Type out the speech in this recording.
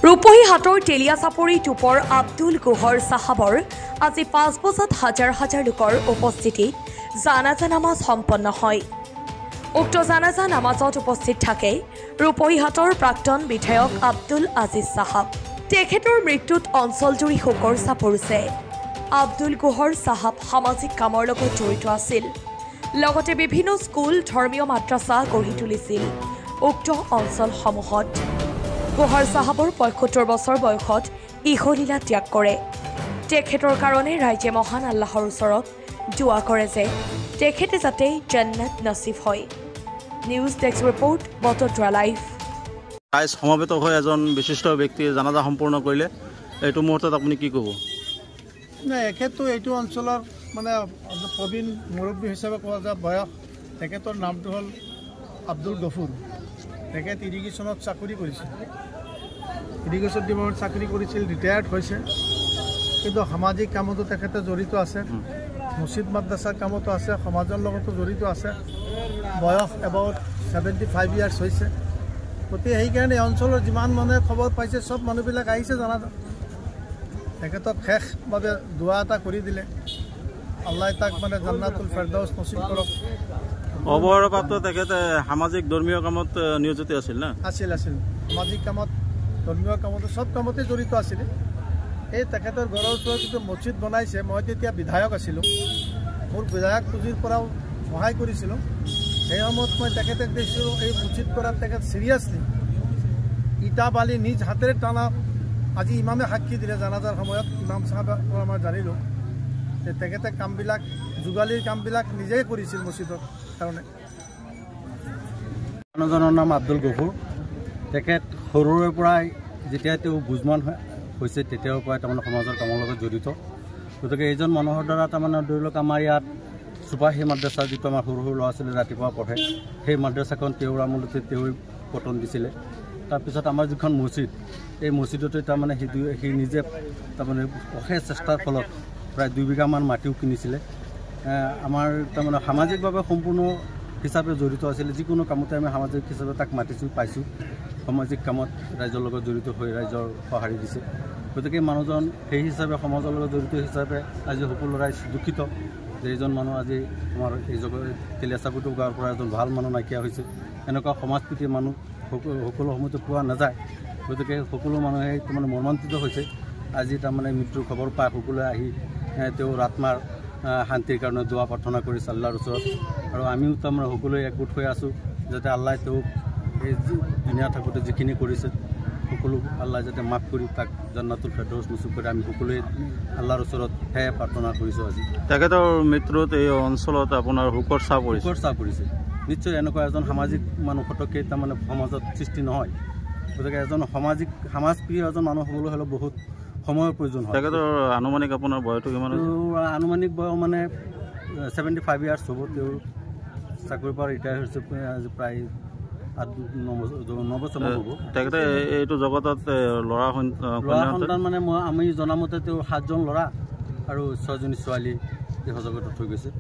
ৰূপহী হাটৰ তেলিয়া চাপৰি টুপৰ আব্দুল গোহৰ চাহাবৰ আজি 5 বজাত হাজাৰ হাজাৰ লোকৰ উপস্থিতিত জানাজা নামাজ সম্পন্ন হয়। উক্ত জানাজা নামাজত উপস্থিত থাকে ৰূপহী হাটৰ প্ৰাক্তন বিধায়ক আব্দুল আজিজ চাহাব। তেখেতৰ মৃত্যুত অঞ্চলজুৰি শোকৰ ছাপ পৰিছে। আব্দুল গোহৰ চাহাব সামাজিক কামৰ লগত জড়িত আছিল। লগতে বিভিন্ন স্কুল ধৰ্মীয় মাদ্ৰাছা গঢ়ি তুলিছিল উক্ত অঞ্চলসমূহত। গোহৰ চাহাবৰ ৭৫ বছৰ বয়সত ইহলীলা ত্যাগ কৰে। তেখেতৰ কাৰণে ৰাইজে মহান আল্লাহৰ ওচৰত দোৱা কৰে যে তেখেতে যাতে জান্নাত নসিব হয়। নিউজ ডেস্ক ৰিপৰ্ট বটদ্ৰা লাইভ। ৰাইজ সমবেত হৈ এজন বিশিষ্ট ব্যক্তিয়ে জানাজা সম্পূৰ্ণ কৰিলে, এইটো মুহূৰ্তত আপুনি কি ক'ব? নাই, এখেতটো এইটো অঞ্চলৰ মানে প্ৰবীণ মুৰব্বী হিচাপে কোৱা যায়। বয়স তেখেতৰ নামটো হ'ল আব্দুল গফুৰ। তেখেত ইৰিগেশ্যনত চাকৰি কৰিছিল, ইৰিগেশ্যন ডিপাৰ্টমেণ্ট চাকৰি কৰিছিল, ৰিটায়াৰ্ড হৈছে। কিন্তু সামাজিক কামতো তেখেতে জড়িত আছে, মছজিদ মাদ্ৰাছাৰ কামতো আছে, সমাজৰ লগতো জড়িত আছে। বয়স এবাউট 75 ইয়াৰ্ছ হৈছে। গতিকে সেইকাৰণে এই অঞ্চলৰ যিমান মানুহে খবৰ পাইছে চব মানুহবিলাক আহিছে জানাজা। তেখেতক শেষভাৱে দোৱা এটা কৰি দিলে, আল্লাহ তাক মানে জান্নাতুল ফেৰদাউছ নসিব কৰক। অৱসৰপ্ৰাপ্ত তেখেতে সামাজিক ধৰ্মীয় কামত নিয়োজিত আছিল না? আছিল। সামাজিক কামত, ধৰ্মীয় কামত, চব কামতে জড়িত আছিলে। এই তেখেতৰ ঘৰৰ ওচৰত যিটো মছজিদ বনাইছে, মই তেতিয়া বিধায়ক আছিলোঁ। মোৰ বিধায়ক পুঁজিৰ পৰাও সহায় কৰিছিলোঁ। সেই সময়ত মই তেখেতক দেখিছিলোঁ এই মছজিদ কৰাত তেখেত চিৰিয়াছলি ইটা বালি নিজ হাতেৰে টানা। আজি ইমামে সাক্ষী দিলে জানাজাৰ সময়ত, ইমাম চাহাবৰ পৰা মই জানিলোঁ যে তেখেতে কামবিলাক, যোগালীৰ কামবিলাক নিজেই কৰিছিল মছজিদৰ কাৰণে। মানুহজনৰ নাম আব্দুল গফুৰ। তেখেত সৰুৰে পৰাই যেতিয়া তেওঁ বুজমান হৈছে তেতিয়াৰ পৰাই তাৰমানে সমাজৰ কামৰ লগত জড়িত। গতিকে এইজন মানুহৰ দ্বাৰা তাৰমানে ধৰি লওক আমাৰ ইয়াত চুপাহী মাদ্ৰাছা, যিটো আমাৰ সৰু সৰু ল'ৰা ছোৱালী ৰাতিপুৱা পঢ়ে, সেই মাদ্ৰাছাখন তেওঁৰ আমোলতে তেওঁই পতন দিছিলে। তাৰপিছত আমাৰ যিখন মছজিদ, এই মছজিদতে তাৰমানে সি নিজে তাৰমানে অশেষ চেষ্টাৰ ফলত প্ৰায় 2 বিঘামান মাটিও কিনিছিলে। আমাৰ তাৰমানে সামাজিকভাৱে সম্পূৰ্ণ হিচাপে জড়িত আছিলে। যিকোনো কামতে আমি সামাজিক হিচাপে তাক মাতিছোঁ, পাইছোঁ। সামাজিক কামত ৰাইজৰ লগত জড়িত হৈ ৰাইজৰ সঁহাৰি দিছে। গতিকে মানুহজন সেই হিচাপে সমাজৰ লগত জড়িত হিচাপে আজি সকলো ৰাইজ দুখিত যে এইজন মানুহ আজি আমাৰ এই তেলিয়াচাপৰি গাঁৱৰ পৰা এজন ভাল মানুহ নাইকিয়া হৈছে। এনেকুৱা সমাজপ্ৰীতি মানুহ সকলো সময়তে পোৱা নাযায়। গতিকে সকলো মানুহে তাৰমানে মৰ্মান্তিত হৈছে। আজি তাৰমানে মৃত্যুৰ খবৰ পাই সকলোৱে আহি তেওঁৰ আত্মাৰ শান্তিৰ কাৰণে দোৱা প্ৰাৰ্থনা কৰিছে আল্লাহৰ ওচৰত। আৰু আমিও তাৰমানে সকলোৱে একগোট হৈ আছোঁ যাতে আল্লাহ তেওঁক এই দুনিয়া থাকোঁতে যিখিনি কৰিছে সকলো আল্লাহ যাতে মাফ কৰি তাক জান্নাতুল ফেৰদাউছ নসিব কৰে। আমি সকলোৱে আল্লাহৰ ওচৰত সেয়া প্ৰাৰ্থনা কৰিছোঁ। আজি তেখেতৰ মৃত্যুত এই অঞ্চলত আপোনাৰ শোকৰ ছাপ পৰিছে। নিশ্চয় এনেকুৱা এজন সামাজিক মানুহ ফটককৈ তাৰমানে সমাজত সৃষ্টি নহয়। গতিকে এজন সমাজপ্ৰিয় এজন মানুহ হ'বলৈ হ'লে বহুত সময়ৰ প্ৰয়োজন হয়। তেখেতৰ আনুমানিক আপোনাৰ বয়সটো কিমান? আনুমানিক বয়স মানে 75 ইয়াৰ্ছ হ'ব। তেওঁৰ চাকৰিৰ পৰা ৰিটায়াৰ হৈছে আজি প্ৰায় 8-9 বছৰ হ'ব। তেখেতে এইটো জগতত ল'ৰা সন্তান মানে আমি জনামতে তেওঁ 7জন ল'ৰা আৰু 6জনী ছোৱালী এই জগতত থৈ গৈছে।